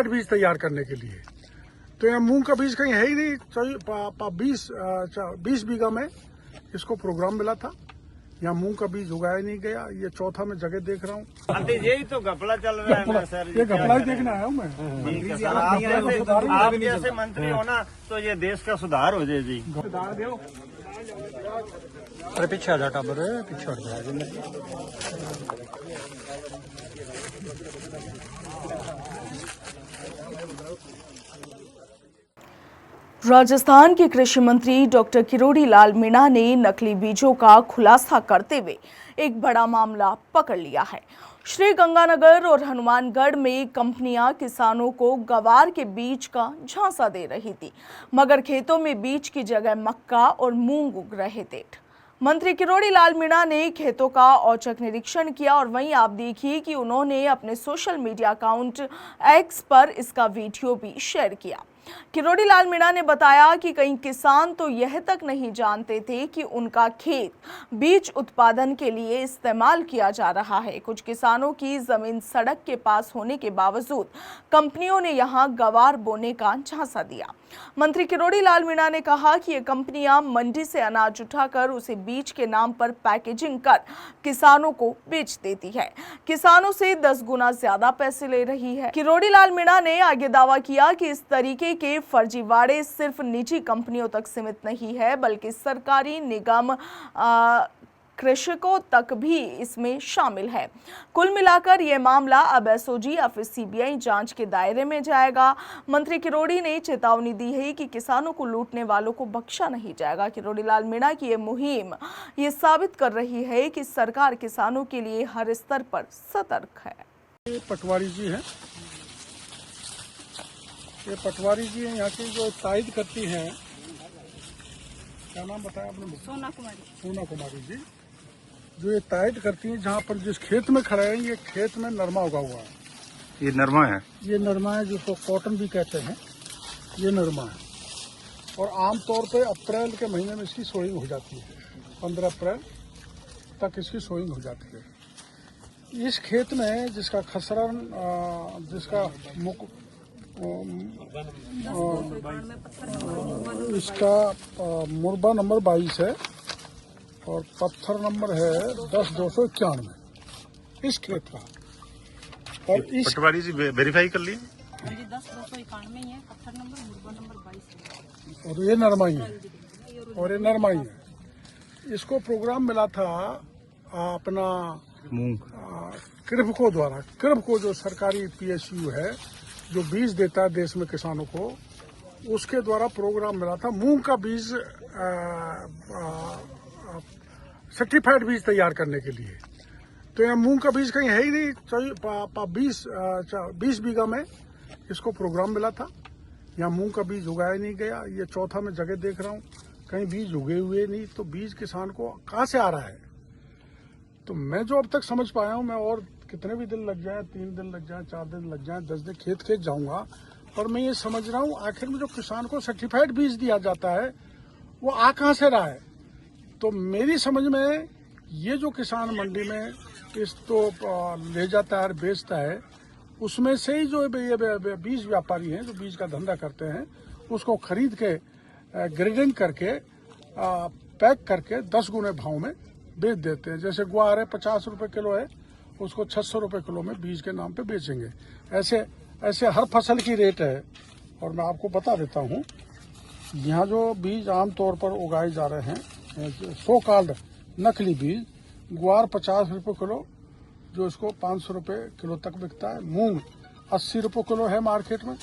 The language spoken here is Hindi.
बीज तैयार करने के लिए। तो यहाँ मूंग का बीज कहीं है ही नहीं। 20 बीघा में इसको प्रोग्राम मिला था, यहाँ मूंग का बीज उगाया नहीं गया। ये चौथा मैं जगह देख रहा हूँ। यही तो घपला चल रहा है सर। ये घपला ही देखने आया हूँ मैं। आप जैसे मंत्री हो ना तो ये देश का सुधार हो जाए जी। सुधार दो। अरे पीछे आ जा टाबर, पीछे हट जा। राजस्थान के कृषि मंत्री डॉक्टर किरोड़ी लाल मीणा ने नकली बीजों का खुलासा करते हुए एक बड़ा मामला पकड़ लिया है। श्री गंगानगर और हनुमानगढ़ में कंपनियां किसानों को गवार के बीज का झांसा दे रही थी, मगर खेतों में बीज की जगह मक्का और मूंग उग रहे थे। मंत्री किरोड़ी लाल मीणा ने खेतों का औचक निरीक्षण किया और वहीं आप देखिए कि उन्होंने अपने सोशल मीडिया अकाउंट एक्स पर इसका वीडियो भी शेयर किया। किरोड़ी लाल मीणा ने बताया कि कई किसान तो यह तक नहीं जानते थे कि उनका खेत बीज उत्पादन के लिए इस्तेमाल किया जा रहा है। कुछ किसानों की जमीन सड़क के पास होने के बावजूद कंपनियों ने यहां गवार बोने का झांसा दिया। मंत्री किरोड़ी लाल मीणा ने कहा कि ये कंपनियां मंडी से अनाज उठाकर उसे बीज के नाम पर पैकेजिंग कर किसानों को बेच देती है, किसानों से 10 गुना ज्यादा पैसे ले रही है। किरोड़ी लाल मीणा ने आगे दावा किया कि इस तरीके के फर्जीवाड़े सिर्फ निजी कंपनियों तक सीमित नहीं है, बल्कि सरकारी निगम कृषकों तक भी इसमें शामिल है। कुल मिलाकर यह मामला अब एसओजी या फिर सीबीआई जांच के दायरे में जाएगा। मंत्री किरोड़ी ने चेतावनी दी है कि किसानों को लूटने वालों को बख्शा नहीं जाएगा। किरोड़ी लाल मीणा की यह मुहिम ये साबित कर रही है कि सरकार किसानों के लिए हर स्तर पर सतर्क है। पटवारी जी हैं, ये पटवारी जी हैं यहाँ की, जो तायद करती हैं। क्या नाम बताया आपने? सोना कुमारी जी, जो ये तायद करती हैं। जहाँ पर जिस खेत में खड़ा है, ये खेत में नरमा उगा हुआ है। ये नरमा है? ये नरमा है, जिसको कॉटन भी कहते हैं। ये नरमा है और आमतौर पे अप्रैल के महीने में इसकी सोइंग हो जाती है। 15 अप्रैल तक इसकी सोइंग हो जाती है। इस खेत में जिसका खसरन, जिसका इसका मुरबा नंबर 22 है और पत्थर नंबर है 10,291 इस खेत का। और इस पटवारी जी वेरीफाई कर लिए? 10,291 ही है, पत्थर नंबर मुरबा नंबर 22 है। और ये नरमाई है। इसको प्रोग्राम मिला था अपना मूंग कृभको द्वारा। कृभको जो सरकारी पीएसयू है, जो बीज देता है देश में किसानों को, उसके द्वारा प्रोग्राम मिला था मूंग का बीज, सर्टिफाइड बीज तैयार करने के लिए। तो यहाँ मूंग का बीज कहीं है ही नहीं। 20 बीघा में इसको प्रोग्राम मिला था, यहाँ मूंग का बीज उगाया नहीं गया। ये चौथा मैं जगह देख रहा हूँ, कहीं बीज उगे हुए नहीं। तो बीज किसान को कहाँ से आ रहा है? तो मैं जो अब तक समझ पाया हूँ, मैं और कितने भी दिन लग जाए, 3 दिन लग जाए, 4 दिन लग जाए, 10 दिन खेत जाऊंगा, और मैं ये समझ रहा हूँ आखिर में जो किसान को सर्टिफाइड बीज दिया जाता है वो आ कहाँ से रहा है। तो मेरी समझ में ये जो किसान मंडी में इस तो ले जाता है, बेचता है, उसमें से ही जो ये बीज व्यापारी हैं, जो बीज का धंधा करते हैं, उसको खरीद के ग्रेडिंग करके पैक करके 10 गुने भाव में बेच देते हैं। जैसे ग्वार है 50 रुपए किलो है, उसको 600 रुपए किलो में बीज के नाम पे बेचेंगे। ऐसे हर फसल की रेट है। और मैं आपको बता देता हूँ, यहाँ जो बीज आमतौर पर उगाए जा रहे हैं, सो कॉल्ड नकली बीज, ग्वार 50 रुपए किलो, जो इसको 500 रुपए किलो तक बिकता है। मूंग 80 रुपए किलो है मार्केट में।